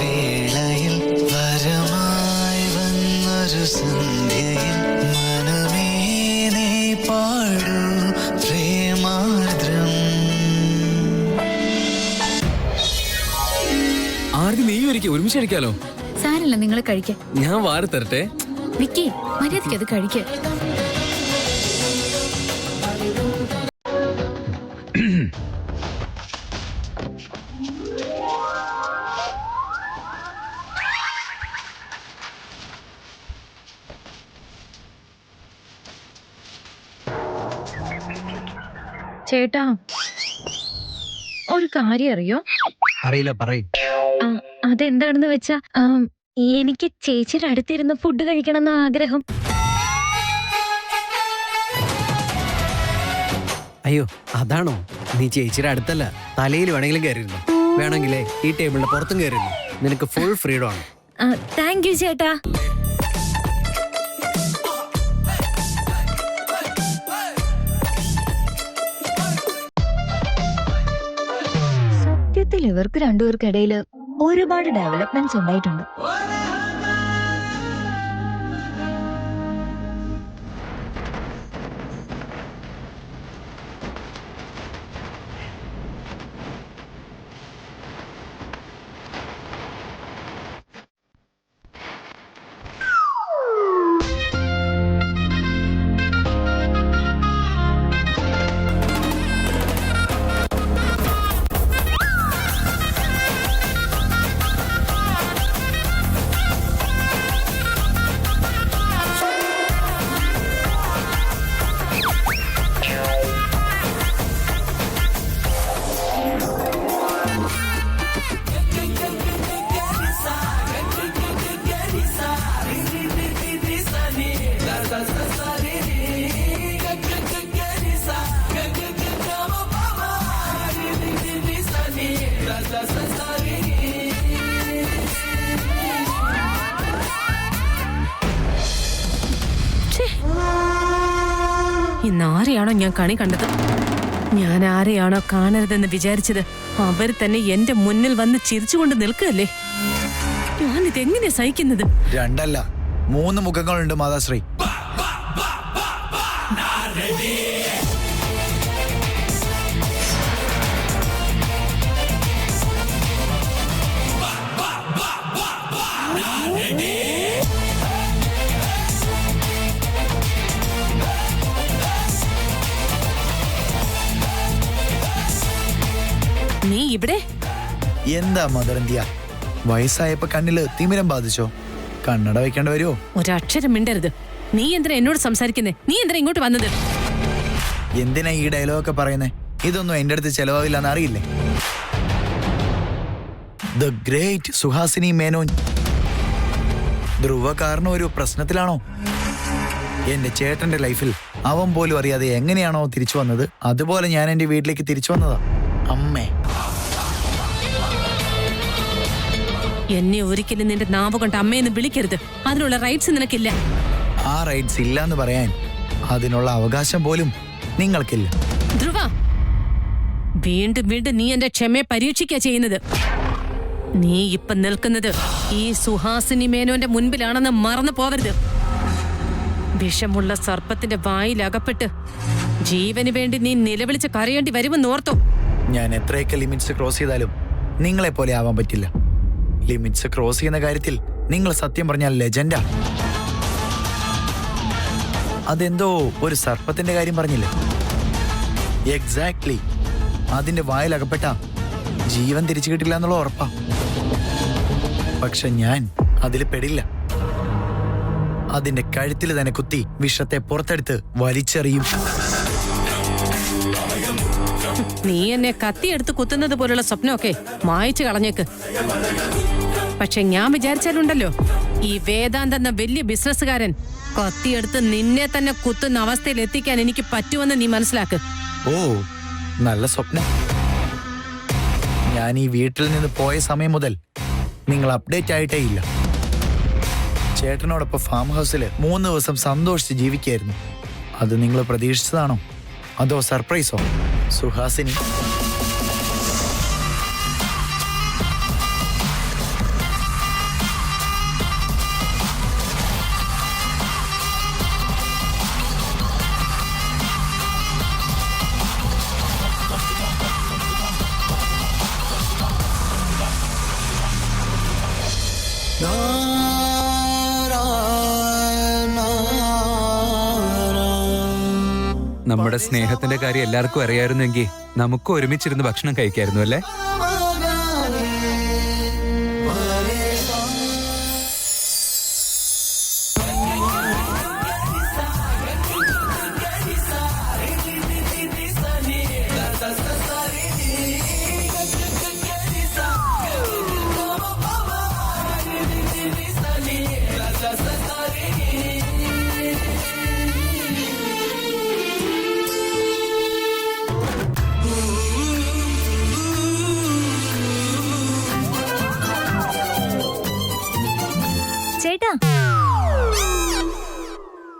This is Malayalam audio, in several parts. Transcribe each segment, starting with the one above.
വേളയിൽ വരമായി വന്നൊരു സന്ധ്യയിൽ മനമേ നീ പാടൂ പ്രേമാർദ്രം. ആദ്യം നീ ഒരിക്കൽ ഒരുമിച്ച് കഴിക്കാലോ. സാരല്ല, നിങ്ങൾ കഴിക്ക. ഞാൻ വാരി തരട്ടെ. വിക്കി, മര്യാദയ്ക്ക് അത് കഴിക്ക. ചേട്ടാ, ഒരു കാര്യം അറിയോ? അറിയില്ല, പറയും. അതെന്താണെന്ന് വെച്ചാ, എനിക്ക് ചേച്ചിയുടെ അടുത്തിരുന്ന് ഫുഡ് കഴിക്കണം എന്ന ആഗ്രഹം. അയ്യോ, അതാണോ? നീ ചേച്ചിയുടെ അടുത്തല്ല, തലയിൽ വേണമെങ്കിലും കയറിയിരുന്നു. വേണമെങ്കിലേ ഈ ടേബിളിന്റെ പുറത്തും കയറിയിരുന്നു. നിനക്ക് ഫുൾ ഫ്രീഡം ആണ്. താങ്ക് യു ചേട്ടാ. സത്യത്തിൽ ഇവർക്ക് രണ്ടുപേർക്കിടയിൽ ഒരുപാട് ഡെവലപ്മെന്റ്സ് ഉണ്ടായിട്ടുണ്ട്. ഇന്നാരെയാണോ ഞാൻ കണി കണ്ടത്? ഞാൻ ആരെയാണോ കാണരുതെന്ന് വിചാരിച്ചത്, അവർ തന്നെ എന്റെ മുന്നിൽ വന്ന് ചിരിച്ചുകൊണ്ട് നിൽക്കുകയല്ലേ. ഞാനിതെങ്ങനെ സഹിക്കുന്നത്? 2 അല്ല 3 മുഖങ്ങളുണ്ട് മാതാശ്രീ. നീ ഇവിടെ എന്താ മദർ ഇന്ത്യ, വയസ്സായപ്പോ കണ്ണില് തിമിരം ബാധിച്ചോ? കണ്ണട വെക്കേണ്ടി വരുമോ? ഒരക്ഷരം മിണ്ടരുത്. നീ എന്തിനാ എന്നോട് സംസാരിക്കുന്നേ? നീ എന്തിനാ ഇങ്ങോട്ട് വന്നത്? എന്തിനാ ഈ ഡയലോഗൊക്കെ പറയുന്നേ? ഇതൊന്നും എന്റെ അടുത്ത് ചെലവാവില്ലെന്ന് അറിയില്ലേ? The great Suhasini Menon. ധ്രുവ കാരണം ഒരു പ്രശ്നത്തിലാണോ? എന്റെ ചേട്ടന്റെ ലൈഫിൽ അവൻ പോലും അറിയാതെ എങ്ങനെയാണോ തിരിച്ചു വന്നത്, അതുപോലെ ഞാൻ എന്റെ വീട്ടിലേക്ക് തിരിച്ചു വന്നതാ. അമ്മേ, എന്നെ ഒരിക്കലും നിന്റെ നാവ് കൊണ്ട് അമ്മയെന്ന് വിളിക്കരുത്. അതിനുള്ള റൈറ്റ്സ് നിനക്കില്ല. ആ റൈറ്റ്സ് ഇല്ലാന്ന് പറയാൻ അതിനുള്ള അവകാശം പോലും നിങ്ങൾക്കില്ല. ധ്രുവ, വീണ്ടും വീണ്ടും നീ എന്റെ ക്ഷമയെ പരീക്ഷിക്കാ ചെയ്യുന്നത്. നീ ഇപ്പൊ നിൽക്കുന്നത് ഈ സുഹാസിനി മേനോന്റെ മുൻപിലാണെന്ന് മറന്നു പോവരുത്. വിഷമുള്ള സർപ്പത്തിന്റെ വായിലകപ്പെട്ട് ജീവന് വേണ്ടി നീ നിലവിളിച്ച് കരയേണ്ടി വരുമെന്ന് ഓർത്തോ? ഞാൻ എത്രയൊക്കെ ലിമിറ്റ്സ് ക്രോസ് ചെയ്താലും നിങ്ങളെ പോലെ ആവാൻ പറ്റില്ല. ലിമിറ്റ്സ് ക്രോസ് ചെയ്യുന്ന കാര്യത്തിൽ നിങ്ങൾ സത്യം പറഞ്ഞാൽ ലെജൻഡാ. അതെന്തോ ഒരു സർപ്പത്തിന്റെ കാര്യം പറഞ്ഞില്ലേ? എക്സാക്ട്ലി. അതിന്റെ വായിലകപ്പെട്ട ജീവൻ തിരിച്ചു കിട്ടില്ല എന്നുള്ള ഉറപ്പാ. പക്ഷെ ഞാൻ അതിൽ പെടില്ല. അതിന്റെ കഴുത്തിൽ തന്നെ കുത്തി വിഷത്തെ പുറത്തെടുത്ത് വലിച്ചെറിയും. നീ എന്നെ കത്തിയെടുത്ത് കുത്തുന്നത് പോലുള്ള സ്വപ്നമൊക്കെ മായ്ച്ചു കളഞ്ഞേക്ക്. പക്ഷെ ഞാൻ വിചാരിച്ചാലുണ്ടല്ലോ, ഈ വേദാന്ത് എന്ന വലിയ ബിസിനസ്സുകാരൻ കത്തിയെടുത്ത് നിന്നെ തന്നെ കുത്തുന്ന അവസ്ഥയിൽ എത്തിക്കാൻ എനിക്ക് പറ്റുമെന്ന് നീ മനസ്സിലാക്ക്. ഓ, നല്ല സ്വപ്നം. ഞാൻ ഈ വീട്ടിൽ നിന്ന് പോയ സമയം മുതൽ നിങ്ങൾ അപ്ഡേറ്റ് ആയിട്ടേ ഇല്ല. ചേട്ടനോടൊപ്പം ഫാം ഹൗസിൽ 3 ദിവസം സന്തോഷിച്ച് ജീവിക്കായിരുന്നു. അത് നിങ്ങൾ പ്രതീക്ഷിച്ചതാണോ അതോ സർപ്രൈസോ സുഹാസിനി? നമ്മുടെ സ്നേഹത്തിന്റെ കാര്യം എല്ലാവർക്കും അറിയായിരുന്നെങ്കിൽ നമുക്ക് ഒരുമിച്ചിരുന്ന് ഭക്ഷണം കഴിക്കായിരുന്നു അല്ലേ? ചേട്ടാ,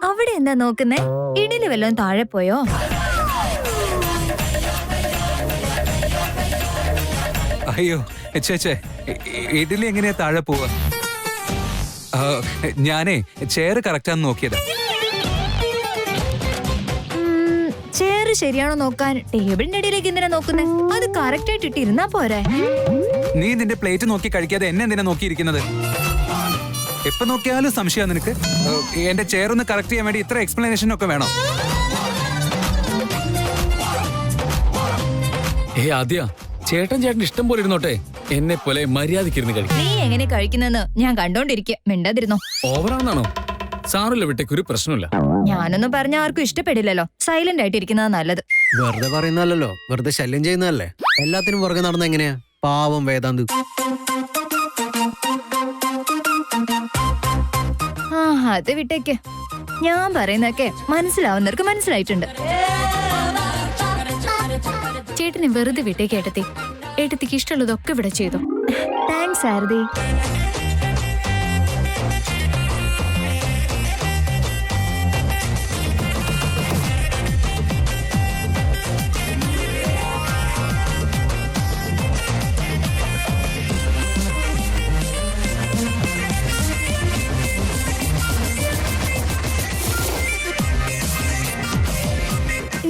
അവിടെ എന്താ നോക്കുന്നേ? ഇഡലി വല്ലതും താഴെ പോയോ? അയ്യോ ചേച്ചേ, ഇഡലി എങ്ങനെയാ താഴെ പോവാ? ഞാനേ ചെയർ കറക്റ്റാന്ന് നോക്കിയതാ. ചെയർ ശരിയാണോ നോക്കാൻ ടേബിളിന്റെ അടിയിലേക്ക് എന്തിനാ നോക്കുന്നേ? അത് കറക്റ്റ് ആയിട്ട് ഇട്ടിരുന്നാ പോരെ. നീ നിന്റെ പ്ലേറ്റ് നോക്കി കഴിക്കാതെ എന്നെ എന്തിനാ നോക്കിയിരിക്കുന്നത്? എപ്പോ നോക്കിയാലും സംശയം നിനക്ക്. എന്റെ ചെയർ ഒന്ന് കറക്റ്റ് ചെയ്യാൻ വേണ്ടി ഇത്ര എക്സ്പ്ലനേഷൻ ഒക്കെ വേണോ? ആദ്യ ചേട്ടൻ ഇഷ്ടം പോലെ ഇരുന്നോട്ടെ, എന്നെ പോലെ മര്യാദക്കിരുന്ന് കഴിക്കും. നീ എങ്ങനെ കഴിക്കുന്നെന്ന് ഞാൻ കണ്ടോണ്ടിരിക്കുക. മിണ്ടാതിരുന്നോ. ഓവറാണെന്നാണോ? സാറില്ല, വിട്ടേക്ക്, ഒരു പ്രശ്നമില്ല. ഞാനൊന്നും പറഞ്ഞ ആർക്കും ഇഷ്ടപ്പെടില്ലല്ലോ. സൈലന്റ് ആയിട്ട് ഇരിക്കുന്നത് നല്ലത്. വെറുതെ പറയുന്നല്ലോ, വെറുതെ ശല്യം ചെയ്യുന്നതല്ലേ. എല്ലാത്തിനും പുറകെ നടന്ന എങ്ങനെയാ? പാവം വേദാന്ത്. അത് വിട്ടേക്ക്. ഞാൻ പറയുന്നൊക്കെ മനസ്സിലാവുന്നവർക്ക് മനസ്സിലായിട്ടുണ്ട്. ചേട്ടന് വെറുതെ വിട്ടേക്ക് ഏട്ടത്തി. ഏട്ടത്തിക്ക് ഇഷ്ടമുള്ളതൊക്കെ ഇവിടെ ചെയ്തു. താങ്ക്സ് ആരതി.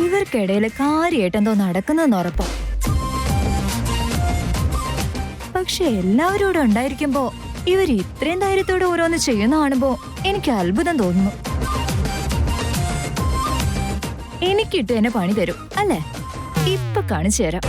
ഇവർക്കിടയിൽ കാര്യമായിട്ടെന്തോ നടക്കുന്നെന്ന് ഉറപ്പാ. പക്ഷെ എല്ലാവരും ഇവിടെ ഉണ്ടായിരിക്കുമ്പോ ഇവർ ഇത്രയും ധൈര്യത്തോടെ ഓരോന്ന് ചെയ്യുന്ന കാണുമ്പോ എനിക്ക് അത്ഭുതം തോന്നുന്നു. എനിക്കിട്ട് എന്നെ പണി തരും അല്ലേ? ഇപ്പൊ കാണിച്ചു തരാം.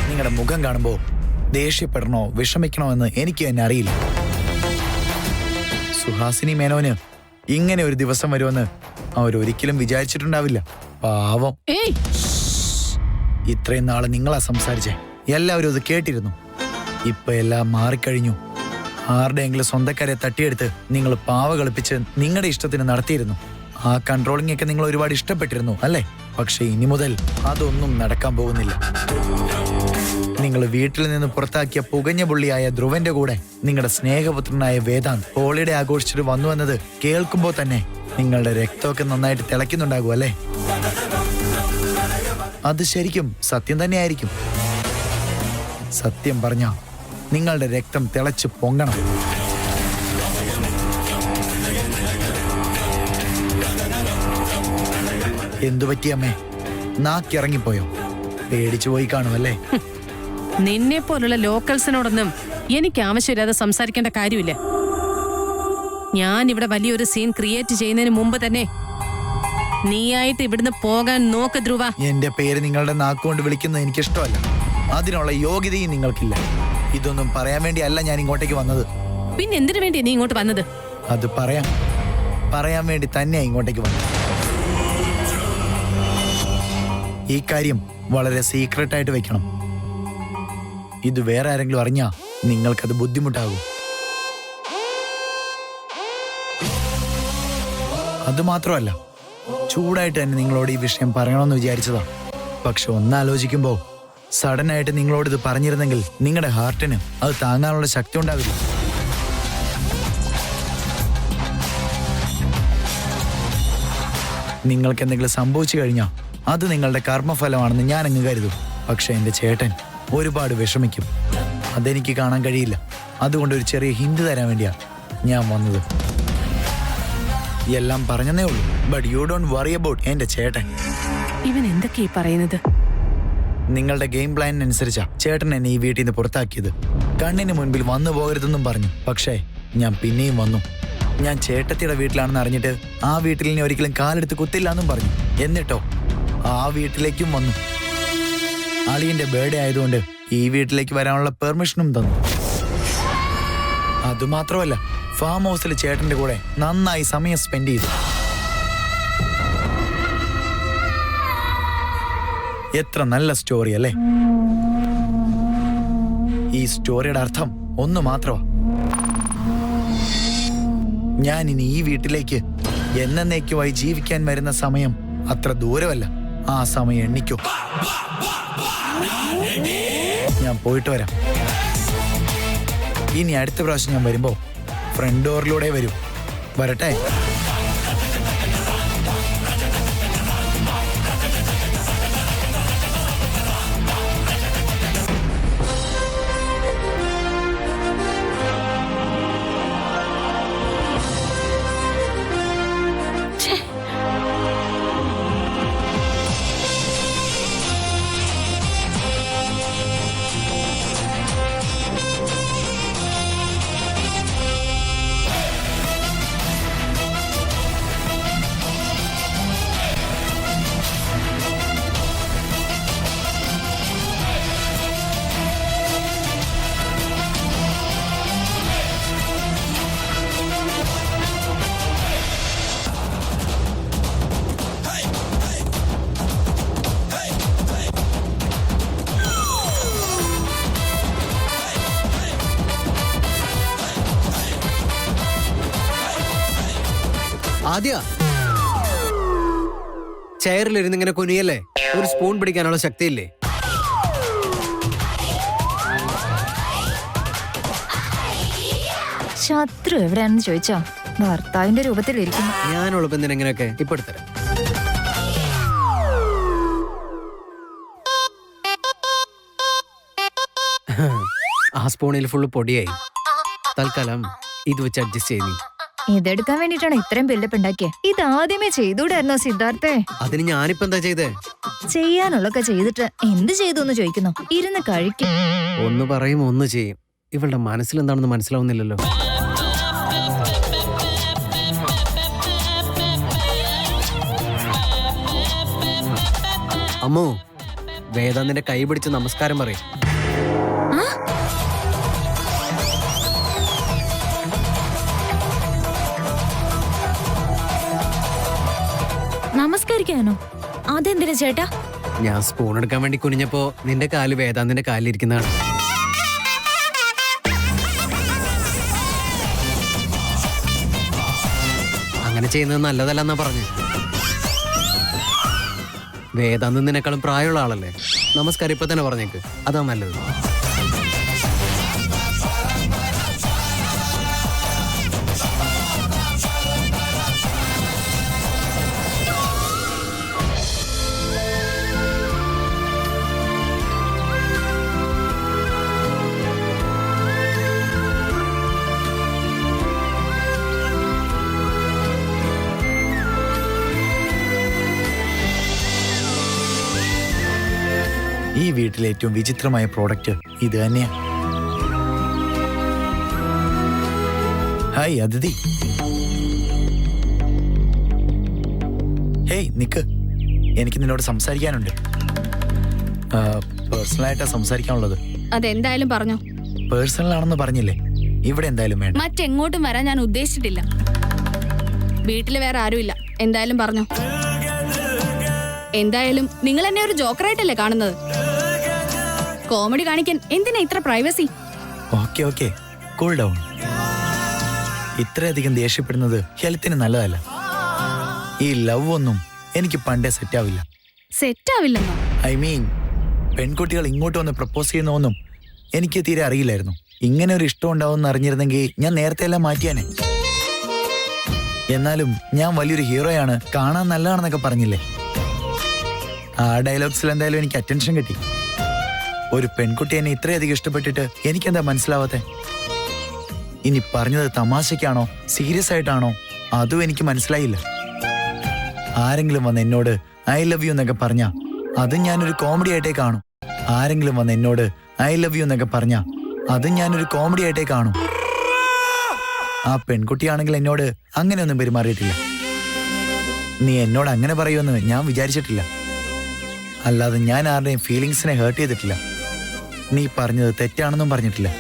നിങ്ങളുടെ മുഖം കാണുമ്പോ ദേഷ്യപ്പെടണോ വിഷമിക്കണോ എന്ന് എനിക്ക് തന്നെ അറിയില്ല. സുഹാസിനി മേനോന് ഇങ്ങനെ ഒരു ദിവസം വരുമെന്ന് അവരൊരിക്കലും വിചാരിച്ചിട്ടുണ്ടാവില്ല. പാവം. ഇത്രയും നാള് നിങ്ങളാ സംസാരിച്ചേ. എല്ലാവരും അത് കേട്ടിരുന്നു. ഇപ്പൊ എല്ലാം മാറിക്കഴിഞ്ഞു. ആരുടെയെങ്കിലും സ്വന്തക്കാരെ തട്ടിയെടുത്ത് നിങ്ങൾ പാവ കളിപ്പിച്ച് നിങ്ങളുടെ ഇഷ്ടത്തിന് നടത്തിയിരുന്നു. ആ കൺട്രോളിംഗ് ഒക്കെ നിങ്ങൾ ഒരുപാട് ഇഷ്ടപ്പെട്ടിരുന്നു അല്ലേ? പക്ഷെ ഇനി മുതൽ അതൊന്നും നടക്കാൻ പോകുന്നില്ല. നിങ്ങൾ വീട്ടിൽ നിന്ന് പുറത്താക്കിയ പുകഞ്ഞ പുള്ളിയായ ധ്രുവന്റെ കൂടെ നിങ്ങളുടെ സ്നേഹപുത്രനായ വേദാന്ത് ഹോളിഡേ ആഘോഷിച്ചിട്ട് വന്നു എന്നത് കേൾക്കുമ്പോൾ തന്നെ നിങ്ങളുടെ രക്തമൊക്കെ നന്നായിട്ട് തിളയ്ക്കുന്നുണ്ടാകും അല്ലേ? അത് ശരിക്കും സത്യം തന്നെയായിരിക്കും. സത്യം പറഞ്ഞ നിങ്ങളുടെ രക്തം തിളച്ച് പൊങ്ങണം. എന്തു പറ്റിയമ്മേ? നാക്കിറങ്ങിപ്പോയോ? പേടിച്ചു പോയി കാണുമല്ലേ? നിന്നെ പോലുള്ള ലോക്കൽസിനോടൊന്നും എനിക്ക് ആവശ്യമില്ലാതെ സംസാരിക്കേണ്ട കാര്യമില്ല. ഞാൻ ഇവിടെ വലിയൊരു സീൻ ക്രിയേറ്റ് ചെയ്യുന്നതിന് മുമ്പ് തന്നെ നീയായിട്ട് ഇവിടുന്ന് പോകാൻ നോക്ക് ധ്രുവ. എന്റെ പേര് നിങ്ങളുടെ നാക്കുകൊണ്ട് വിളിക്കുന്നത് എനിക്കിഷ്ടമല്ല. അതിനുള്ള യോഗ്യതയും നിങ്ങൾക്കില്ല. ഇതൊന്നും പറയാൻ വേണ്ടിയല്ല ഞാൻ ഇങ്ങോട്ടേക്ക് വന്നത്. പിന്നെ എന്തിനു വേണ്ടി നീ ഇങ്ങോട്ട് വന്നത്? അത് പറയാൻ വേണ്ടി തന്നെയാ ഇങ്ങോട്ടേക്ക് വന്നത്. ഈ കാര്യം വളരെ സീക്രട്ട് ആയിട്ട് വെക്കണം. ഇത് വേറെ ആരെങ്കിലും അറിഞ്ഞാ നിങ്ങൾക്കത് ബുദ്ധിമുട്ടാകും. അത് മാത്രമല്ല, ചൂടായിട്ട് തന്നെ നിങ്ങളോട് ഈ വിഷയം പറയണമെന്ന് വിചാരിച്ചതാ. പക്ഷെ ഒന്നാലോചിക്കുമ്പോ സഡൻ ആയിട്ട് നിങ്ങളോട് ഇത് പറഞ്ഞിരുന്നെങ്കിൽ നിങ്ങളുടെ ഹാർട്ടിന് അത് താങ്ങാനുള്ള ശക്തി ഉണ്ടാവില്ല. നിങ്ങൾക്ക് എന്തെങ്കിലും സംഭവിച്ചു കഴിഞ്ഞാൽ അത് നിങ്ങളുടെ കർമ്മഫലമാണെന്ന് ഞാൻ അങ്ങ് കരുതും. പക്ഷെ എന്റെ ചേട്ടൻ ഒരുപാട് വിഷമിക്കും. അതെനിക്ക് കാണാൻ കഴിയില്ല. അതുകൊണ്ട് ഒരു ചെറിയ ഹിന്റ് തരാൻ വേണ്ടിയാ ഞാൻ വന്നത്. എല്ലാം പറഞ്ഞതേ ഉള്ളൂ. But you don't worry about എന്റെ ചേട്ടൻ. ഇവൻ എന്തൊക്കെയാ പറയുന്നത്? നിങ്ങളുടെ ഗെയിം പ്ലാനിനനുസരിച്ചാ ചേട്ടൻ എന്നെ ഈ വീട്ടിൽ നിന്ന് പുറത്താക്കിയത്. കണ്ണിന് മുൻപിൽ വന്നു പോകരുതെന്നും പറഞ്ഞു. പക്ഷേ ഞാൻ പിന്നെയും വന്നു. ഞാൻ ചേട്ടത്തിയുടെ വീട്ടിലാണെന്ന് അറിഞ്ഞിട്ട് ആ വീട്ടിൽ ഇനി ഒരിക്കലും കാലെടുത്ത് കുത്തില്ല എന്നും പറഞ്ഞു. എന്നിട്ടോ ആ വീട്ടിലേക്കും വന്നു. അളിയന്റെ ബർത്ത്ഡേ ആയതുകൊണ്ട് ഈ വീട്ടിലേക്ക് വരാനുള്ള പെർമിഷനും തന്നു. അതുമാത്രമല്ല, ഫാം ഹൗസിൽ ചേട്ടന്റെ കൂടെ നന്നായി സമയം സ്പെൻഡ് ചെയ്തു. എത്ര നല്ല സ്റ്റോറി അല്ലേ? ഈ സ്റ്റോറിയുടെ അർത്ഥം ഒന്ന് മാത്രമാ. ഞാൻ ഇനി ഈ വീട്ടിലേക്ക് എന്നേക്കുമായി ജീവിക്കാൻ വരുന്ന സമയം അത്ര ദൂരമല്ല. ആ സമയം എണ്ണിക്കോ. ഞാൻ പോയിട്ട് വരാം. ഇനി അടുത്ത പ്രാവശ്യം ഞാൻ വരുമ്പോ ഫ്രണ്ട് ഡോറിലൂടെ വരും. വരട്ടെ? ആദ്യ ചെയറിലിരുന്ന് ഇങ്ങനെ കുനിയല്ലേ? ഒരു സ്പൂൺ പിടിക്കാനുള്ള ശക്തിയില്ലേ? ശത്രു എവിടെയാണെന്ന് ചോദിച്ചാ ഭർത്താവിന്റെ രൂപത്തിലിരിക്കുന്നു. ഞാനുള്ളപ്പോ എന്തിനെങ്ങനെയൊക്കെ ഇപ്പൊ എടുത്തരാം. ആ സ്പൂണിൽ ഫുള്ള് പൊടിയായി. തൽക്കാലം ഇത് വെച്ച് അഡ്ജസ്റ്റ് ചെയ്യുന്നു. ഇതെടുക്കാൻ വേണ്ടിട്ടാണ് ഇത്രയും ബിൽഡപ്പ് ഉണ്ടാക്കിയത്. ഇത് ആദ്യമേ ചെയ്തൂടായിരുന്നോ സിദ്ധാർത്ഥേ? അതിന് ഞാനിപ്പോ എന്താ ചെയ്തേ? ചെയ്യാനുള്ളൊക്കെ ചെയ്തിട്ട് എന്ത് ചെയ്തു എന്ന് ചോദിക്കുന്നു. ഇരുന്ന് കഴിക്കും. ഒന്ന് പറയും ഒന്ന് ചെയ്യും. ഇവളുടെ മനസ്സിലെന്താണെന്ന് മനസ്സിലാവുന്നില്ലല്ലോ. അമ്മോ, വേദാന്തിന്റെ കൈ പിടിച്ച് നമസ്കാരം പറയും. നമസ്കരിക്കാനോ? അതെന്തിനാ ചേട്ടാ? ഞാൻ സ്പൂൺ എടുക്കാൻ വേണ്ടി കുനിഞ്ഞപ്പോ നിന്റെ കാല് വേദാന്തിന്റെ കാലിലിരിക്കുന്നതാണ്. അങ്ങനെ ചെയ്യുന്നത് നല്ലതല്ലെന്നാ പറഞ്ഞു. വേദാന്ത് നിന്നെക്കാളും പ്രായമുള്ള ആളല്ലേ? നമസ്കാരം ഇപ്പൊ തന്നെ പറഞ്ഞേക്ക്, അതാ നല്ലത്. ഈ വീട്ടിലെ ഏറ്റവും വിചിത്രമായ പ്രോഡക്റ്റ് ഇത് തന്നെയാ. ഹായ് അതിഥി. ഹേയ് നിക്ക്, എനിക്ക് നിന്നോട് സംസാരിക്കാനുണ്ട്. പേഴ്സണലായിട്ടാ സംസാരിക്കാനുള്ളത്. അതെന്തായാലും പറഞ്ഞോ. പേഴ്സണൽ ആണെന്ന് പറഞ്ഞില്ലേ, ഇവിടെ എന്തായാലും വേണ്ട. മറ്റെങ്ങോട്ടും വരാൻ ഞാൻ ഉദ്ദേശിച്ചിട്ടില്ല. വീട്ടില് വേറെ ആരുമില്ല. എന്തായാലും പറഞ്ഞോ. എന്തായാലും നിങ്ങൾ എന്നെ ഒരു ജോക്കറായിട്ടല്ലേ കാണുന്നത്? കോമഡി കാണിക്കാൻ എന്തിനാ ഇത്ര privacy? Okay okay, cool down. ഇത്രയധികം ദേഷ്യപ്പെടുന്നത് ഹെൽത്തിന് നല്ലതല്ല. ഈ ലവ് ഒന്നും എനിക്ക് പണ്ടേ സെറ്റാവില്ല. സെറ്റാവില്ലെന്നോ? ഐ മീൻ, പെൺകുട്ടികൾ ഇങ്ങോട്ട് വന്ന് പ്രപ്പോസ് ചെയ്യുന്നൊന്നും എനിക്ക് തീരെ അറിയില്ലായിരുന്നു. ഇങ്ങനെ ഒരു ഇഷ്ടം ഉണ്ടാവുമെന്ന് അറിഞ്ഞിരുന്നെങ്കിൽ ഞാൻ നേരത്തെ എല്ലാം മാറ്റിയാനെ. എന്നാലും ഞാൻ വലിയൊരു ഹീറോയാണ്, കാണാൻ നല്ലതാണെന്നൊക്കെ പറഞ്ഞില്ലേ? ആ ഡയലോഗ്സിൽ എന്തായാലും എനിക്ക് അറ്റൻഷൻ കിട്ടി. ഒരു പെൺകുട്ടി എന്നെ ഇത്രയധികം ഇഷ്ടപ്പെട്ടിട്ട് എനിക്കെന്താ മനസ്സിലാവാത്തെ? ഇനി പറഞ്ഞത് തമാശയ്ക്കാണോ സീരിയസ് ആയിട്ടാണോ അതും എനിക്ക് മനസ്സിലായില്ല. ആരെങ്കിലും വന്ന് എന്നോട് ഐ ലവ് യു എന്നൊക്കെ പറഞ്ഞാ അതും ഞാനൊരു കോമഡി ആയിട്ടേ കാണും. ആരെങ്കിലും വന്ന് എന്നോട് ഐ ലവ് യു എന്നൊക്കെ പറഞ്ഞാ അതും ഞാനൊരു കോമഡി ആയിട്ടേ കാണും. ആ പെൺകുട്ടിയാണെങ്കിൽ എന്നോട് അങ്ങനെയൊന്നും പെരുമാറിയിട്ടില്ല. നീ എന്നോട് അങ്ങനെ പറയുമെന്ന് ഞാൻ വിചാരിച്ചിട്ടില്ല. അല്ലാതെ ഞാൻ ആരുടെയും ഫീലിങ്സിനെ ഹേർട്ട് ചെയ്തിട്ടില്ല. നീ പറഞ്ഞത് തെറ്റാണെന്നും പറഞ്ഞിട്ടില്ല.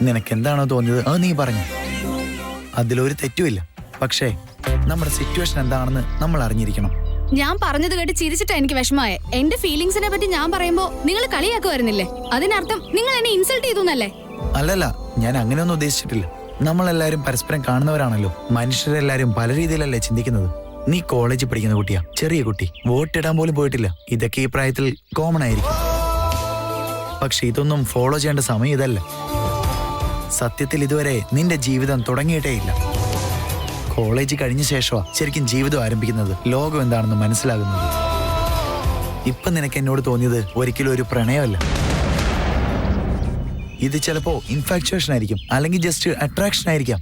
നിനക്കെന്താണോ തോന്നിയത് അത് നീ പറഞ്ഞു. അതിലൊരു തെറ്റുമില്ല. പക്ഷേ നമ്മുടെ സിറ്റുവേഷൻ എന്താണെന്ന് നമ്മൾ അറിഞ്ഞിരിക്കണം. ഞാൻ പറഞ്ഞത് കേട്ട് ചിരിച്ചിട്ടാ എനിക്ക് വിഷമമായ. എന്റെ ഫീലിങ്സിനെ പറ്റി ഞാൻ പറയുമ്പോ നിങ്ങൾ കളിയാക്കുമായിരുന്നില്ലേ? അതിനർത്ഥം നിങ്ങൾ എന്നെ ഇൻസൾട്ട് ചെയ്തു എന്നല്ലേ? അല്ലല്ല, ഞാൻ അങ്ങനെയൊന്നും ഉദ്ദേശിച്ചിട്ടില്ല. നമ്മളെല്ലാരും പരസ്പരം കാണുന്നവരാണല്ലോ. മനുഷ്യരെല്ലാരും പല രീതിയിലല്ലേ ചിന്തിക്കുന്നത്. നീ കോളേജിൽ പഠിക്കുന്ന കുട്ടിയാ, ചെറിയ കുട്ടി, വോട്ടിടാൻ പോലും പോയിട്ടില്ല. ഇതൊക്കെ ഈ പ്രായത്തിൽ കോമൺ ആയിരിക്കും. പക്ഷെ ഇതൊന്നും ഫോളോ ചെയ്യേണ്ട സമയം ഇതല്ല. സത്യത്തിൽ ഇതുവരെ നിന്റെ ജീവിതം തുടങ്ങിയിട്ടേ ഇല്ല. കോളേജ് കഴിഞ്ഞ ശേഷമാ ശരിക്കും ജീവിതം ആരംഭിക്കുന്നത്, ലോകം എന്താണെന്ന് മനസ്സിലാകുന്നത്. ഇപ്പൊ നിനക്ക് എന്നോട് തോന്നിയത് ഒരിക്കലും ഒരു പ്രണയമല്ല. ഇത് ചിലപ്പോ ഇൻഫാക്ച്വേഷൻ ആയിരിക്കും, അല്ലെങ്കിൽ ജസ്റ്റ് അട്രാക്ഷൻ ആയിരിക്കാം.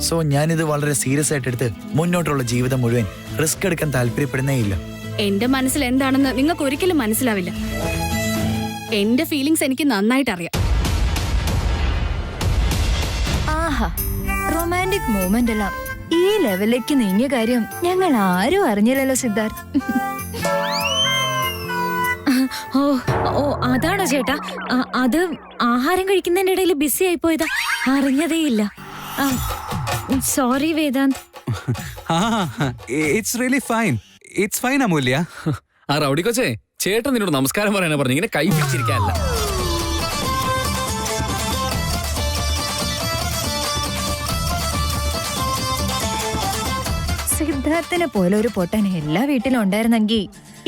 സോ ഞാനിത് വളരെ സീരിയസ് ആയിട്ട് എടുത്ത് മുന്നോട്ടുള്ള ജീവിതം മുഴുവൻ റിസ്ക് എടുക്കാൻ താല്പര്യപ്പെടുന്നേ ഇല്ല. എന്റെ മനസ്സിൽ എന്താണെന്ന് നിങ്ങൾക്ക് ഒരിക്കലും മനസ്സിലാവില്ല. എന്റെ ഫീലിങ്സ് എനിക്ക് നന്നായിട്ട് അറിയാം. ആഹാ, റൊമാൻറ്റിക് മൂവ്മെന്റ് എല്ലാം ഈ ലെവലിലേക്ക് നീങ്ങിയ കാര്യം ഞങ്ങൾ ആരും അറിഞ്ഞില്ലല്ലോ സിദ്ധാർത്ഥ്. ഓ ഓ അതാണോ ചേട്ടാ? അത് ആഹാരം കഴിക്കുന്നതിന്റെ ഇടയിൽ ബിസി ആയി പോയതാ, അറിഞ്ഞതേയില്ല. Sorry Vedant. It's really fine. It's fine Amulya. ആ റൗഡി കൊച്ചേ, ചേട്ടൻ നിന്നോട് നമസ്കാരം പറയാനാ പറഞ്ഞു, ഇങ്ങനെ കൈ പിടിച്ചിരിക്കാനല്ല. സിദ്ധാർത്ഥിനെ പോലെ ഒരു പൊട്ടൻ എല്ലാ വീട്ടിലും ഉണ്ടായിരുന്നെങ്കിൽ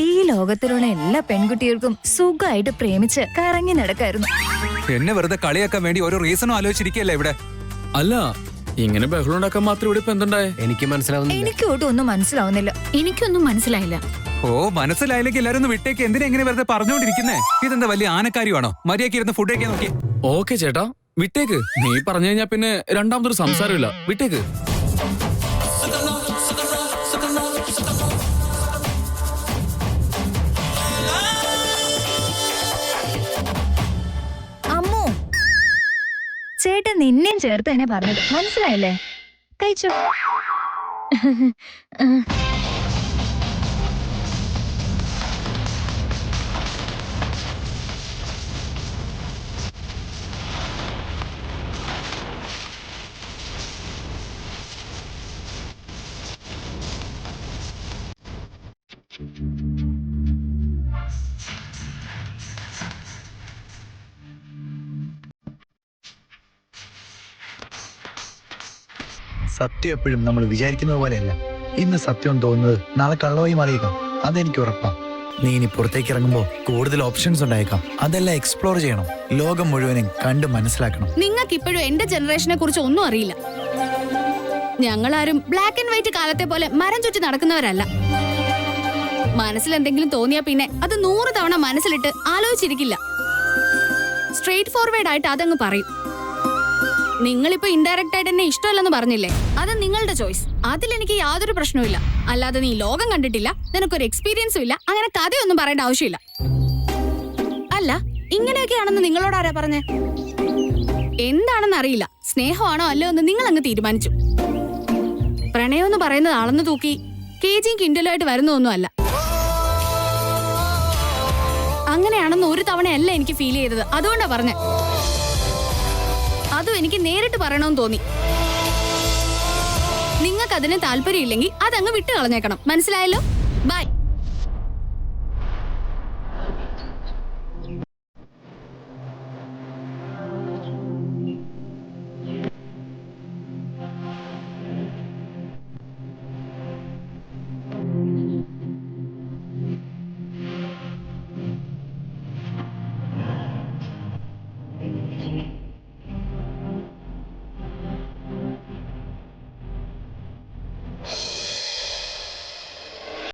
ഈ ലോകത്തിലുള്ള എല്ലാ പെൺകുട്ടികൾക്കും സുഖമായിട്ട് പ്രേമിച്ച് കറങ്ങി നടക്കായിരുന്നു. എന്നെ വെറുതെ കളിയാക്കാൻ വേണ്ടി ഓരോ റീസണും ആലോചിച്ചിരിക്കല്ലേ ഇവിടെ. അല്ല, ഇങ്ങനെ ബഹളം ഉണ്ടാക്കാൻ മാത്രം ഇവിടെ ഇപ്പൊ എന്തുണ്ടായേ? എനിക്ക് മനസ്സിലാവുന്നില്ല. എനിക്ക് ഒന്നും മനസ്സിലാവുന്നില്ല. എനിക്കൊന്നും മനസ്സിലായില്ല. ഓ, മനസ്സിലായില്ലെങ്കിൽ എല്ലാരും ഒന്ന് വിട്ടേക്ക്. എന്തിനാ എങ്ങനെ വെറുതെ പറഞ്ഞുകൊണ്ടിരിക്കുന്നേ? ഇതെന്താ വലിയ ആനക്കാരിയാണോ? മര്യാദയ്ക്ക് ഇരുന്ന് ഫുഡ് കഴിക്കാൻ നോക്കി. ഓക്കെ ചേട്ടാ, വിട്ടേക്ക്. നീ പറഞ്ഞു കഴിഞ്ഞാ പിന്നെ രണ്ടാമതൊരു സംസാരമില്ല. വിട്ടേക്ക്. അമ്മു, ചേട്ടൻ നിന്നെയും ചേർത്ത് തന്നെ പറഞ്ഞത് മനസ്സിലായില്ലേ? കഴിച്ചോ. സത്യം എപ്പോഴും നമ്മൾ വിചാരിക്കുന്നത് പോലെയല്ല. ഇന്ന് സത്യം തോന്നുന്നത് നാളെ കള്ളമായി മാറിയേക്കാം. അതെനിക്ക് ഉറപ്പാ. നീ ഇനി പുറത്തേക്ക് ഇറങ്ങുമ്പോൾ കൂടുതൽ ഓപ്ഷൻസ് ഉണ്ടായേക്കാം. അതെല്ലാം എക്സ്പ്ലോർ ചെയ്യണം. ലോകം മുഴുവനും കണ്ട് മനസ്സിലാക്കണം. നിങ്ങൾക്ക് ഇപ്പോഴും എന്റെ ജനറേഷനെ കുറിച്ച് ഒന്നും അറിയില്ല. ഞങ്ങളാരും ബ്ലാക്ക് ആൻഡ് വൈറ്റ് കാലത്തെ പോലെ മരം ചുറ്റി നടക്കുന്നവരല്ല. മനസ്സിൽ എന്തെങ്കിലും തോന്നിയാ പിന്നെ അത് 100 തവണ മനസ്സിലിട്ട് ആലോചിച്ചിരിക്കില്ല. സ്ട്രെയിറ്റ് ഫോർവേഡ് ആയിട്ട് അതങ്ങ് പറയും. നിങ്ങളിപ്പോ ഇൻഡയറക്റ്റ് ആയിട്ട് എന്നെ ഇഷ്ടമല്ലെന്ന് പറഞ്ഞില്ലേ? അത് നിങ്ങളുടെ ചോയ്സ്. അതിലെനിക്ക് യാതൊരു പ്രശ്നവുമില്ല. അല്ലാതെ നീ ലോകം കണ്ടിട്ടില്ല, നിനക്കൊരു എക്സ്പീരിയൻസും ഇല്ല, അങ്ങനെ കഥയൊന്നും പറയേണ്ട ആവശ്യമില്ല. അല്ല, ഇങ്ങനെയൊക്കെയാണെന്ന് നിങ്ങളോട് ആരാ പറഞ്ഞേ? എന്താണെന്ന് അറിയില്ല. സ്നേഹമാണോ അല്ലയോ എന്ന് നിങ്ങൾ അങ്ങ് തീരുമാനിച്ചു. പ്രണയം എന്ന് പറയുന്നത് അളന്നു തൂക്കി കേജിയും കിൻഡലും ആയിട്ട് വരുന്നൊന്നും അല്ല. അങ്ങനെയാണെന്ന് ഒരു തവണയല്ല എനിക്ക് ഫീൽ ചെയ്തത്. അതുകൊണ്ടാ പറഞ്ഞേ. അതും എനിക്ക് നേരിട്ട് പറയണമെന്ന് തോന്നി. നിങ്ങൾക്ക് അതിന് താല്പര്യമില്ലെങ്കിൽ അതങ്ങ് വിട്ടു കളഞ്ഞേക്കണം. മനസ്സിലായല്ലോ? ബൈ.